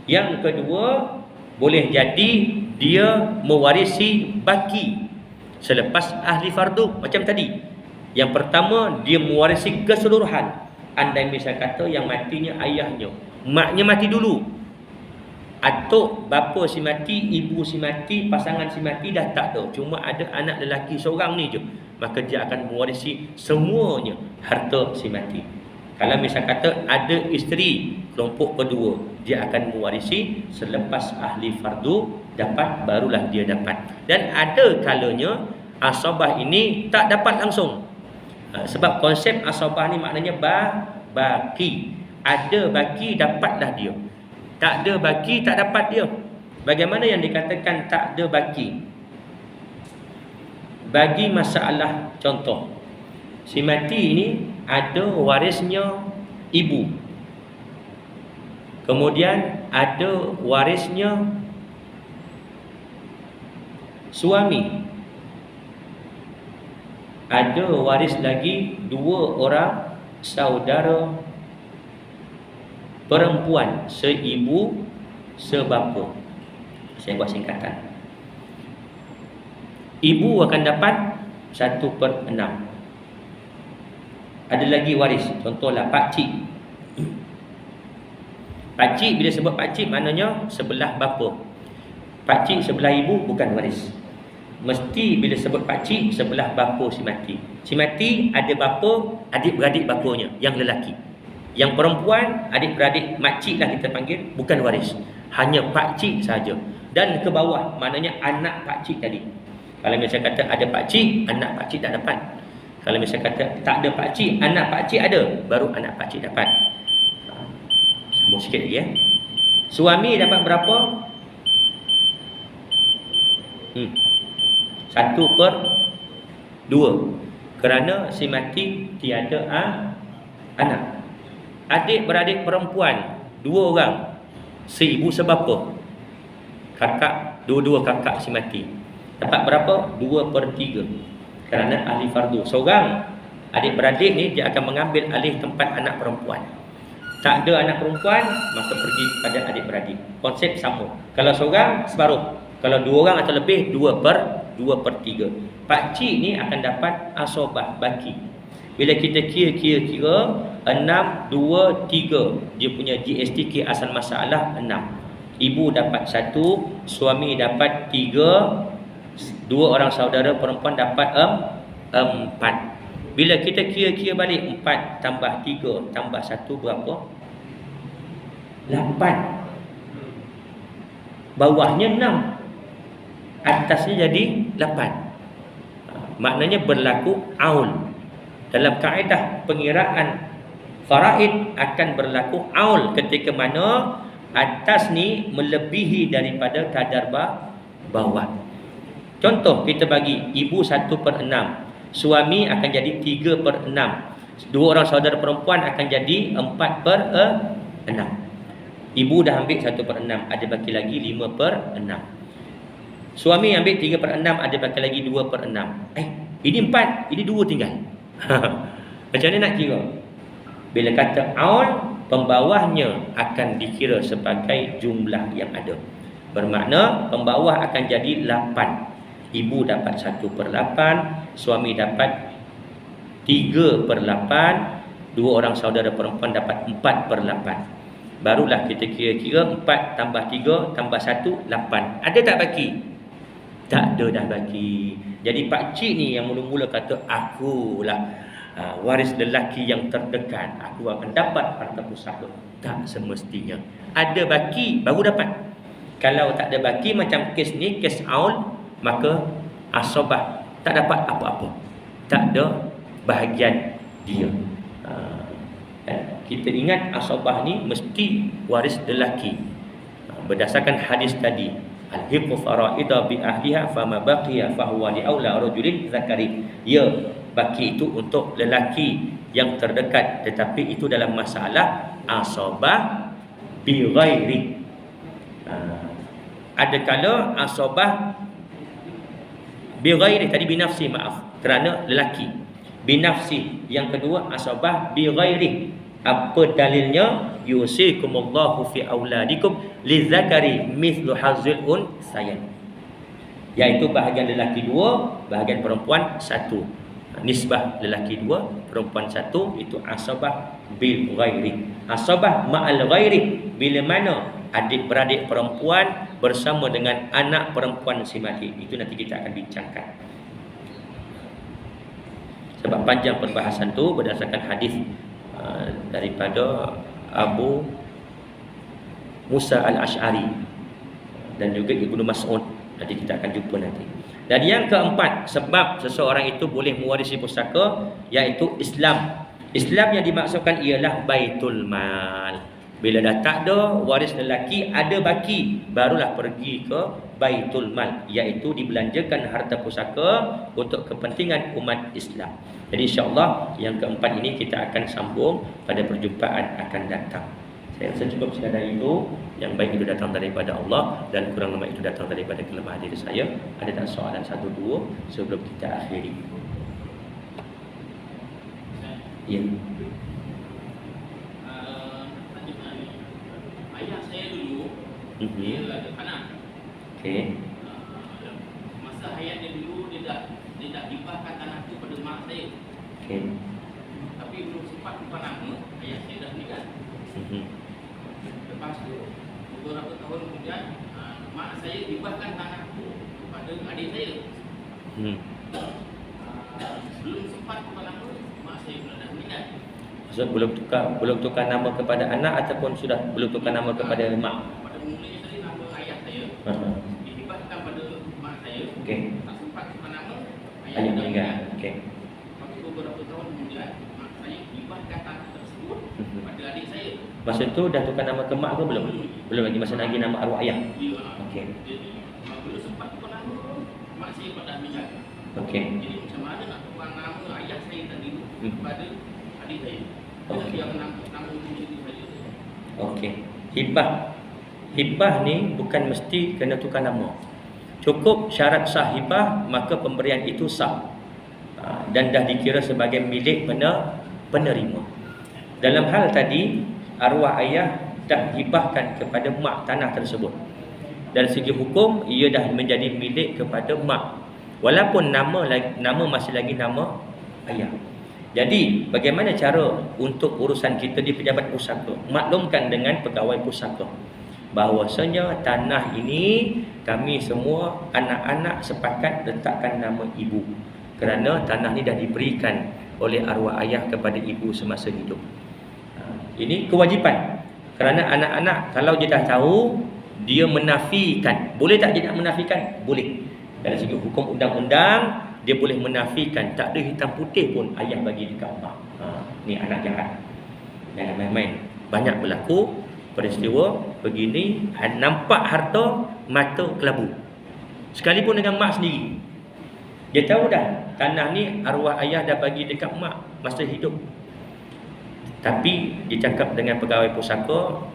Yang kedua, boleh jadi dia mewarisi baki selepas ahli fardu macam tadi. Yang pertama, dia mewarisi keseluruhan. Andai misal kata yang matinya ayahnya, maknya mati dulu, atuk bapa si mati, ibu si mati, pasangan si mati dah tak ada, cuma ada anak lelaki seorang ni je, maka dia akan mewarisi semuanya harta si mati. Kalau misal kata ada isteri kelompok kedua, dia akan mewarisi selepas ahli fardu dapat, barulah dia dapat. Dan ada kalanya asabah ini tak dapat langsung. Sebab konsep asabah ni maknanya baki. Ada baki, dapatlah dia. Tak ada baki, tak dapat dia. Bagaimana yang dikatakan tak ada baki? Bagi masalah contoh, si mati ini ada warisnya ibu, kemudian ada warisnya suami, ada waris lagi 2 orang saudara perempuan, seibu sebapa. Saya buat singkatan. Ibu akan dapat 1/6. Ada lagi waris, contohlah pakcik. Pakcik, bila sebut pakcik maknanya sebelah bapa. Pakcik sebelah ibu bukan waris. Mesti bila sebut pakcik sebelah bapa si mati. Si mati ada bapa, adik-beradik bapanya yang lelaki. Yang perempuan, adik-beradik makcik lah kita panggil, bukan waris. Hanya pakcik saja. Dan ke bawah maknanya anak pakcik tadi. Kalau misalnya kata ada pakcik, anak pakcik tak dapat. Kalau misalnya kata tak ada pakcik, anak pakcik ada, baru anak pakcik dapat. Sambung sikit lagi ya. Suami dapat berapa? 1/2. Kerana si mati tiada anak. Adik-beradik perempuan 2 orang, seibu sebapa. Kakak, 2 kakak si mati, dapat berapa? 2/3. Kerana ahli fardu. Seorang adik-beradik ni dia akan mengambil alih tempat anak perempuan. Tak ada anak perempuan, maka pergi pada adik-beradik. Konsep sama. Kalau seorang, separuh. Kalau 2 orang atau lebih, 2/3. Pakcik ni akan dapat asobah, baki. Bila kita kira 6, 2, 3, dia punya GSTK asal masalah 6. Ibu dapat 1, suami dapat 3, 2 orang saudara perempuan dapat 4. Bila kita kira balik, 4 tambah 3 tambah 1 berapa? 8. Bawahnya 6, atasnya jadi 8. Maknanya berlaku aul. Dalam kaedah pengiraan faraid akan berlaku aul ketika mana atas ni melebihi daripada kadar bawah. Contoh kita bagi ibu 1/6, suami akan jadi 3/6, dua orang saudara perempuan akan jadi 4/6. Ibu dah ambil 1/6, ada baki lagi 5/6. Suami ambil 3/6, ada baki lagi 2/6. Ini 4, ini 2 tinggal. Macam mana nak kira? Bila kata aul, pembawahnya akan dikira sebagai jumlah yang ada. Bermakna pembawah akan jadi 8. Ibu dapat 1/8, suami dapat 3/8, dua orang saudara perempuan dapat 4/8. Barulah kita kira-kira 4 tambah 3 tambah 1, 8. Ada tak baki? Tak ada dah baki. Jadi pakcik ni yang mula-mula kata akulah waris lelaki yang terdekat, aku akan dapat harta pusaka. Tak semestinya. Ada baki baru dapat. Kalau tak ada baki macam kes ni, kes aul, maka asabah tak dapat apa-apa. Tak ada bahagian dia. Kita ingat asabah ni mesti waris lelaki. Berdasarkan hadis tadi, al-hiqu fara'ida bi ahliha fama baqiya fahuwa li aula rajulin zakari. Ya, baki itu untuk lelaki yang terdekat, tetapi itu dalam masalah asabah bi ghairi. Ada kala asabah bi ghairi, tadi binafsi, maaf, kerana lelaki. Binafsi, yang kedua asabah bi ghairi. Apa dalilnya? Yusikumullahu fi auladikum lizakari mithlu hazzil unsayain. Iaitu bahagian lelaki 2, bahagian perempuan 1. Nisbah lelaki 2, perempuan 1, itu asabah bil ghairi. Asabah ma'al ghairi, bila mana adik-beradik perempuan bersama dengan anak perempuan si mati. Itu nanti kita akan bincangkan. Sebab panjang perbahasan tu berdasarkan hadis daripada Abu Musa al-Ash'ari dan juga Ibnu Mas'ud. Nanti kita akan jumpa nanti. Dan yang keempat, sebab seseorang itu boleh mewarisi pusaka, iaitu Islam. Islam yang dimaksudkan ialah baitul mal. Bila dah tak ada waris lelaki, ada baki, barulah pergi ke baitul mal, iaitu dibelanjakan harta pusaka untuk kepentingan umat Islam. Jadi insya-Allah yang keempat ini kita akan sambung pada perjumpaan akan datang. Saya rasa cukup sekadar itu. Yang baik itu datang daripada Allah dan kurang lemah itu datang daripada kelemahan diri saya. Ada tak soalan 1 2 sebelum kita akhiri? Ya. Ayah saya dulu, dia ada anak. Okey. Masa hayat dia dulu, dia dah hibahkan tanah tu pada mak saya. Okey. Tapi belum sempat lupa nama, ayah saya dah meninggal. Lepas tu, beberapa tahun kemudian, mak saya hibahkan tanah tu kepada adik saya. Belum sempat lupa nama, mak saya pula dah meninggal. Maksud belum tukar nama kepada anak ataupun sudah belum tukar nama kepada mak? Pada mulanya tadi nama ayah saya dihibahkan pada mak saya. Okey. Tak sempat tukar nama, Ayah meninggal. Okey. Lepas tu beberapa tahun kemudian, mak saya hibahkan tanah tersebut kepada adik saya. Masa tu dah tukar nama ke mak ke belum? Belum lagi, masa lagi nama arwah ayah. Ya. Okey. Jadi bila sempat tukar nama, mak saya pun dah meninggal. Okey. Jadi macam mana nak tukar nama ayah saya tadi tu kepada adik saya? Okey. Dia nama itu jadi saja. Okey. Hibah ni bukan mesti kena tukar nama. Cukup syarat sah hibah, maka pemberian itu sah. Dan dah dikira sebagai milik penerima. Dalam hal tadi, arwah ayah dah hibahkan kepada mak tanah tersebut. Dari segi hukum, ia dah menjadi milik kepada mak. Walaupun nama masih lagi nama ayah. Jadi, bagaimana cara untuk urusan kita di pejabat pusaka? Maklumkan dengan pegawai pusaka bahawasanya tanah ini kami semua anak-anak sepakat letakkan nama ibu, kerana tanah ini dah diberikan oleh arwah ayah kepada ibu semasa hidup. Ini kewajipan. Kerana anak-anak kalau dia dah tahu, dia menafikan. Boleh tak dia nak menafikan? Boleh. Dari segi hukum undang-undang, dia boleh menafikan. Tak ada hitam putih pun ayah bagi dekat mak. Ni anak jahat. Jangan main-main. Banyak berlaku peristiwa begini, nampak harta, mata kelabu. Sekalipun dengan mak sendiri. Dia tahu dah tanah ni arwah ayah dah bagi dekat mak masa hidup. Tapi dia cakap dengan pegawai pusaka,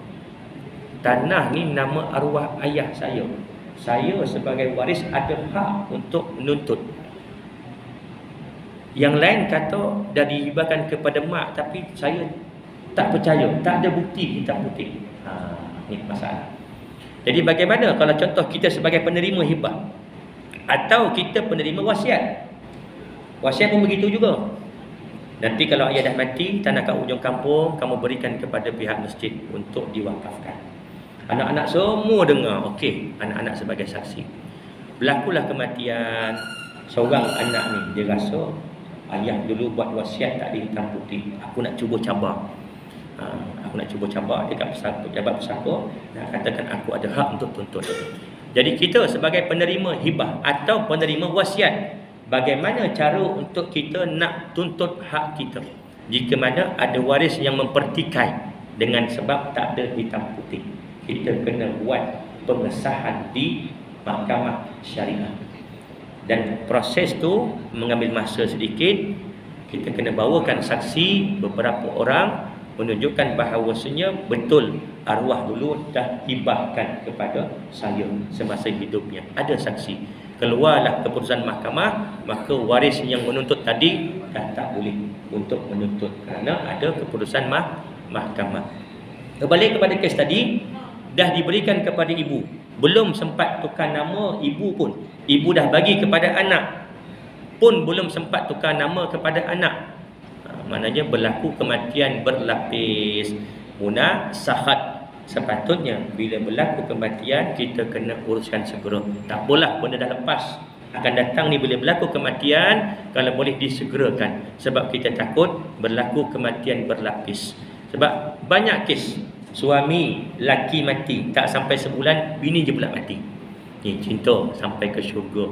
tanah ni nama arwah ayah saya. Saya sebagai waris ada hak untuk menuntut. Yang lain kata dah dihibahkan kepada mak, tapi saya tak percaya, tak ada bukti hitam putih. Ni masalah. Jadi bagaimana kalau contoh kita sebagai penerima hibah atau kita penerima wasiat? Wasiat pun begitu juga. Nanti kalau ayah dah mati, tanah kat ujung kampung kamu berikan kepada pihak masjid untuk diwakafkan. Anak-anak semua dengar, okey, anak-anak sebagai saksi. Berlakulah kematian seorang anak ni, dia rasa ayah dulu buat wasiat tak ada hitam putih. Aku nak cuba cabar. Aku nak cuba cabar dekat pejabat pusaka, nak katakan aku ada hak untuk tuntut. Jadi kita sebagai penerima hibah atau penerima wasiat, bagaimana cara untuk kita nak tuntut hak kita jika mana ada waris yang mempertikai dengan sebab tak ada hitam putih? Kita kena buat pengesahan di mahkamah syariah. Dan proses tu mengambil masa sedikit. Kita kena bawakan saksi beberapa orang menunjukkan bahawasanya betul arwah dulu dah hibahkan kepada saya semasa hidupnya. Ada saksi. Keluarlah keputusan mahkamah, maka waris yang menuntut tadi dah tak boleh untuk menuntut kerana ada keputusan mahkamah. Kembali kepada kes tadi, dah diberikan kepada ibu, belum sempat tukar nama ibu pun. Ibu dah bagi kepada anak pun belum sempat tukar nama kepada anak. Maknanya berlaku kematian berlapis. Munasahat. Sepatutnya bila berlaku kematian kita kena uruskan segera. Tak boleh benda dah lepas. Akan datang ni bila berlaku kematian, kalau boleh disegerakan. Sebab kita takut berlaku kematian berlapis. Sebab banyak kes suami laki mati, tak sampai sebulan bini je pula mati. Ni cinta sampai ke syurga.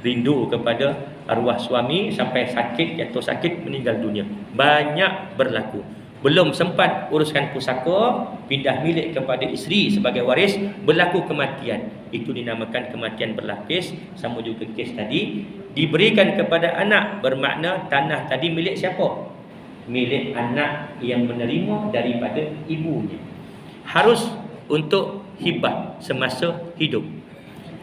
Rindu kepada arwah suami sampai sakit, jatuh sakit, meninggal dunia. Banyak berlaku. Belum sempat uruskan pusaka, pindah milik kepada isteri sebagai waris, berlaku kematian. Itu dinamakan kematian berlapis. Sama juga kes tadi, diberikan kepada anak, bermakna tanah tadi milik siapa? Milik anak yang menerima daripada ibunya. Harus untuk hibah semasa hidup.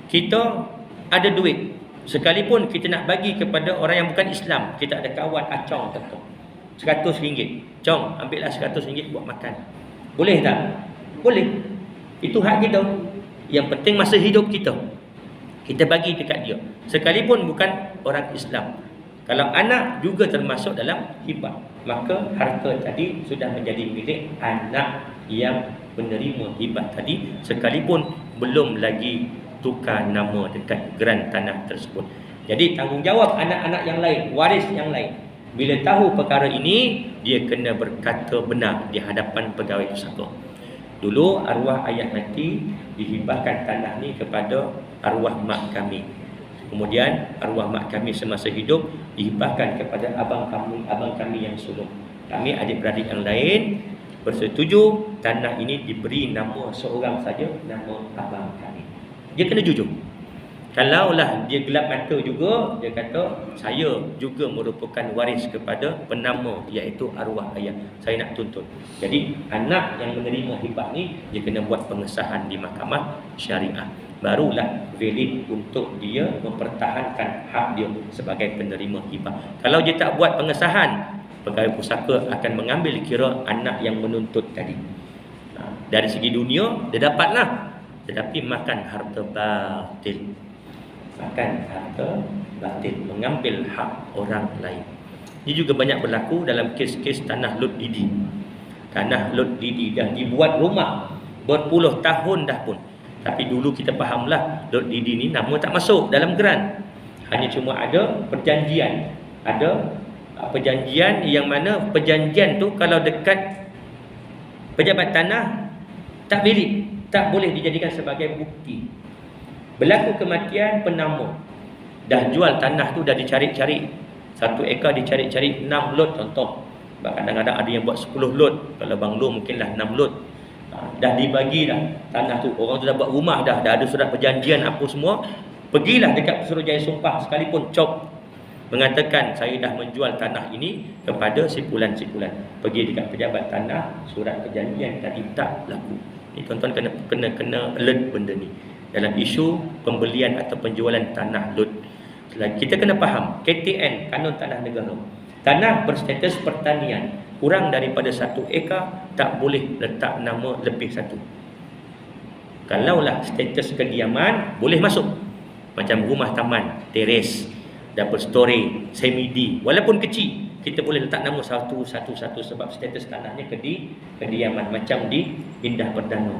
Kita ada duit, sekalipun kita nak bagi kepada orang yang bukan Islam, kita ada kawan acong tentu, RM100, Cong, ambillah RM100 buat makan. Boleh tak? Boleh. Itu hak kita. Yang penting masa hidup kita bagi dekat dia, sekalipun bukan orang Islam. Kalau anak juga termasuk dalam hibah, maka harta tadi sudah menjadi milik anak yang menerima hibah tadi, sekalipun belum lagi tukar nama dekat geran tanah tersebut. Jadi tanggungjawab anak-anak yang lain, waris yang lain, bila tahu perkara ini, dia kena berkata benar di hadapan pegawai pusaka. Dulu arwah ayah mati, dihibahkan tanah ni kepada arwah mak kami. Kemudian arwah mak kami semasa hidup dihibahkan kepada abang kami yang sulung. Kami adik-beradik yang lain bersetuju tanah ini diberi nama seorang saja, nama abang kami. Dia kena jujur. Kalaulah dia gelap mata juga, dia kata saya juga merupakan waris kepada penama iaitu arwah ayah, saya nak tuntut. Jadi anak yang menerima hibah ni, dia kena buat pengesahan di mahkamah syariah. Barulah valid untuk dia mempertahankan hak dia sebagai penerima hibah. Kalau dia tak buat pengesahan, pegawai pusaka akan mengambil kira anak yang menuntut tadi. Dari segi dunia dia dapatlah, tetapi makan harta batil. Makan harta batil, mengambil hak orang lain. Ini juga banyak berlaku dalam kes-kes tanah Lot Didi. Tanah Lot Didi dah dibuat rumah berpuluh tahun dah pun. Tapi dulu kita fahamlah Lot Didi ni nama tak masuk dalam geran. Hanya cuma ada perjanjian. Ada perjanjian yang mana perjanjian tu kalau dekat pejabat tanah tak valid, tak boleh dijadikan sebagai bukti. Berlaku kematian penama, dah jual tanah tu, dah dicari-cari, 1 ekar dicari-cari 6 lot contoh. Kadang-kadang ada yang buat 10 lot. Kalau banglo mungkinlah 6 lot. Dah dibagi dah tanah tu, orang tu dah buat rumah dah ada surat perjanjian apa semua. Pergilah dekat Suruhanjaya Sumpah sekalipun cop mengatakan saya dah menjual tanah ini kepada si fulan. Pergi dekat pejabat tanah, surat perjanjian tadi tak laku. Ni tuan-tuan kena alert benda ni. Dalam isu pembelian atau penjualan tanah lot. Kita kena faham KTN, Kanun Tanah Negara. Tanah berstatus pertanian kurang daripada 1 ekar tak boleh letak nama lebih 1. Kalaulah status kediaman boleh masuk. Macam rumah taman, teres, double story, semi-D, walaupun kecil, kita boleh letak nama satu-satu sebab status tanahnya kediaman. Macam di Indah Perdana,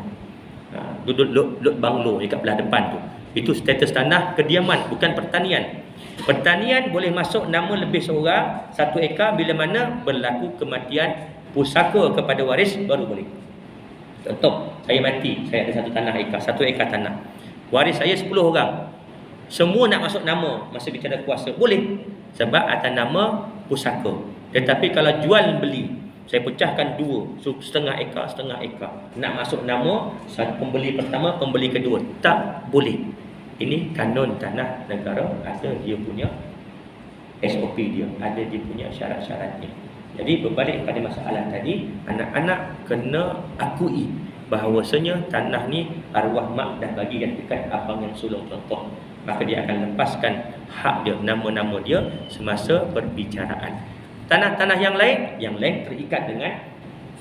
duduk lot banglo dekat belah depan tu, itu status tanah kediaman, bukan pertanian. Pertanian boleh masuk nama lebih seorang 1 ekar bila mana berlaku kematian pusaka kepada waris baru boleh. Contoh, saya mati, saya ada 1 ekar tanah, waris saya 10 orang, semua nak masuk nama masa bicara kuasa boleh, sebab atas nama pusaka. Tetapi kalau jual beli, saya pecahkan 2, so setengah ekar, nak masuk nama pembeli pertama, pembeli kedua, tak boleh. Ini Kanun Tanah Negara, ada dia punya SOP dia, ada dia punya syarat-syaratnya. Jadi berbalik pada masalah tadi, anak-anak kena akui bahawasanya tanah ni arwah mak dah bagi yang dekat abang yang sulung contoh, maka dia akan lepaskan hak dia, nama-nama dia semasa perbicaraan. Tanah-tanah yang lain terikat dengan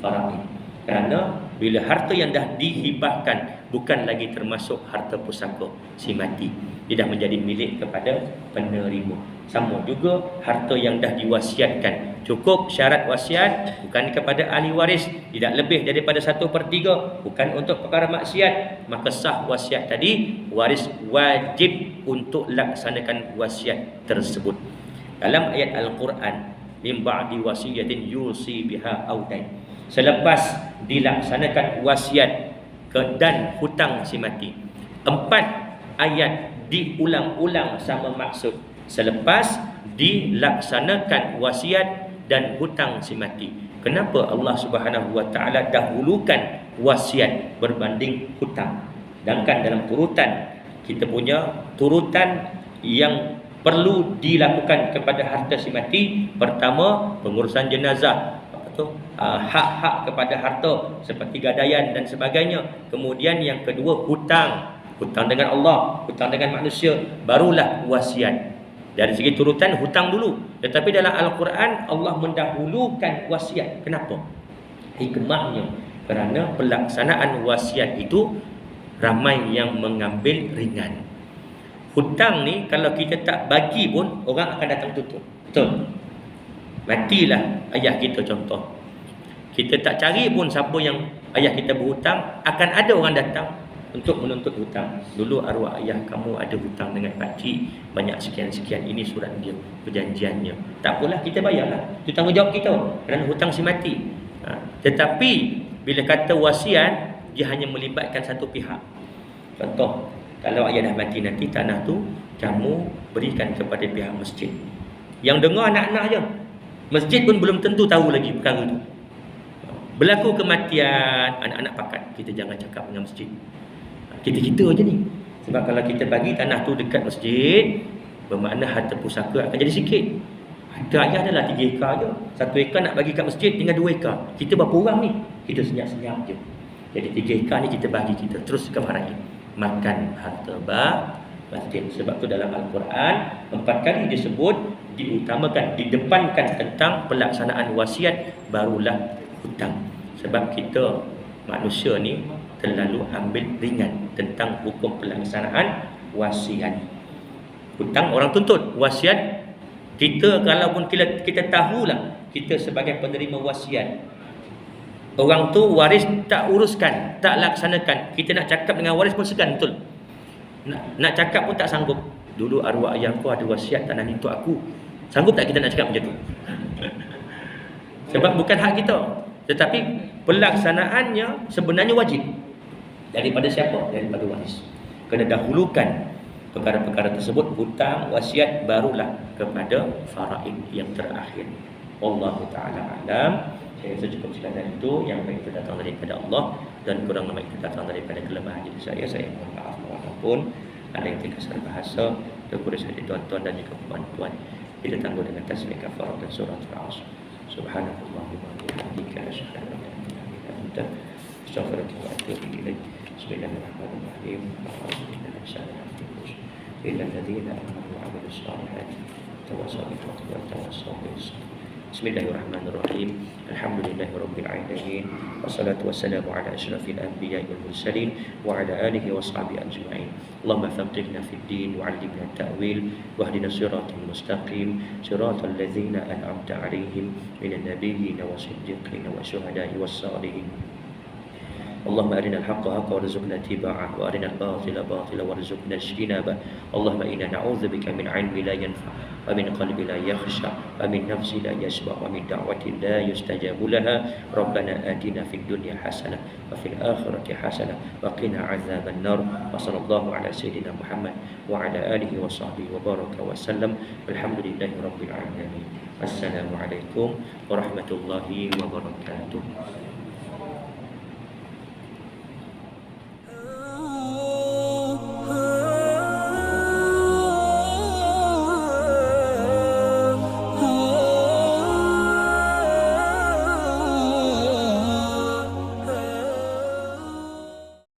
faraid. Kerana bila harta yang dah dihibahkan bukan lagi termasuk harta pusaka si mati, dia dah menjadi milik kepada penerima. Sama juga harta yang dah diwasiatkan, cukup syarat wasiat bukan kepada ahli waris, tidak lebih daripada 1/3, bukan untuk perkara maksiat, maka sah wasiat tadi, waris wajib untuk laksanakan wasiat tersebut. Dalam ayat Al-Quran, min ba'di wasiyatin yusi biha aw dain, selepas dilaksanakan wasiat dan hutang si mati. 4 ayat diulang-ulang sama maksud, selepas dilaksanakan wasiat dan hutang si mati. Kenapa Allah Subhanahu wa taala dahulukan wasiat berbanding hutang? Sedangkan dalam turutan, kita punya turutan yang perlu dilakukan kepada harta si mati, pertama pengurusan jenazah, hak-hak kepada harta seperti gadaian dan sebagainya. Kemudian yang kedua hutang dengan Allah, hutang dengan manusia, barulah wasiat. Dari segi turutan hutang dulu, tetapi dalam Al-Quran Allah mendahulukan wasiat. Kenapa? Hikmahnya kerana pelaksanaan wasiat itu ramai yang mengambil ringan. Hutang ni kalau kita tak bagi pun orang akan datang tutup. Betul? Matilah ayah kita contoh, kita tak cari pun siapa yang ayah kita berhutang, akan ada orang datang untuk menuntut hutang. Dulu arwah ayah kamu ada hutang dengan pakcik banyak sekian-sekian, ini surat dia, perjanjiannya. Tak apalah, kita bayarlah, itu tanggungjawab kita kerana hutang si mati. Tetapi bila kata wasiat, dia hanya melibatkan satu pihak. Contoh, kalau ayah dah mati nanti, tanah tu kamu berikan kepada pihak masjid. Yang dengar anak-anak je, masjid pun belum tentu tahu lagi perkara tu. Berlaku kematian, anak-anak pakat, kita jangan cakap dengan masjid, kita-kita je ni. Sebab kalau kita bagi tanah tu dekat masjid, bermakna harta pusaka akan jadi sikit. Harta ayah adalah 3 ekar je, 1 ekar nak bagi kat masjid tinggal 2 ekar. Kita berapa orang ni? Kita senyap-senyap je. Jadi 3 ekar ni kita bagi, kita terus ke marahin, makan harta masjid. Sebab tu dalam Al-Quran 4 kali disebut, diutamakan, didepankan tentang pelaksanaan wasiat, barulah hutang. Sebab kita manusia ni terlalu ambil ringan tentang hukum pelaksanaan wasiat. Hutang orang tuntut, wasiat kita kalaupun kita tahulah kita sebagai penerima wasiat, orang tu waris tak uruskan, tak laksanakan, kita nak cakap dengan waris pun segan, betul? Nak cakap pun tak sanggup. Dulu arwah ayahku ada wasiat tanah ni untuk aku. Sanggup tak kita nak cakap macam tu? Sebab bukan hak kita. Tetapi pelaksanaannya sebenarnya wajib. Daripada siapa? Daripada waris. Kena dahulukan perkara-perkara tersebut, hutang, wasiat, barulah kepada faraid yang terakhir. Wallahu ta'ala alam. Saya rasa cukup sekadar itu. Yang baik itu datang daripada Allah, dan kurang lebih itu datang daripada kelemahan diri saya. Saya mohon maaf walaupun Ada yang terkasar bahasa, terkurus hati tuan-tuan dan juga puan-puan. Kita tangguh dengan tasbih kafarah dan surat Al-Asr. Subhanallahumma wa bihamdika asyhadu an la ilaha illa anta astaghfiruka wa atubu ilaik. Bismillahirrahmanirrahim. إلا الذين آمنوا وعملوا الصالحات تواصوا بالحق وتواصوا بالصبر. بسم الله الرحمن الرحيم. الحمد لله رب العالمين والصلاة والسلام على أشرف الأنبياء والمرسلين وعلى آله وصحبه أجمعين. اللهم فقهنا في الدين وعلمنا التأويل واهدنا الصراط المستقيم صراط الذين أنعمت عليهم من النبيين والصديقين والشهداء والصالحين. اللهم أرنا الحق حقا وارزقنا اتباعه وأرنا الباطل باطلا وارزقنا اجتنابه. اللهم إنا نعوذ بك من علم لا ينفع ومن قلب لا يخشع ومن نفس لا يشبع ومن دعوة لا يستجاب لها. ربنا آتنا في الدنيا حسنة وفي الآخرة حسنة وقنا عذاب النار. وصلى الله على سيدنا محمد وعلى آله وصحبه وبارك وسلم. والحمد لله رب العالمين. السلام عليكم ورحمة الله وبركاته.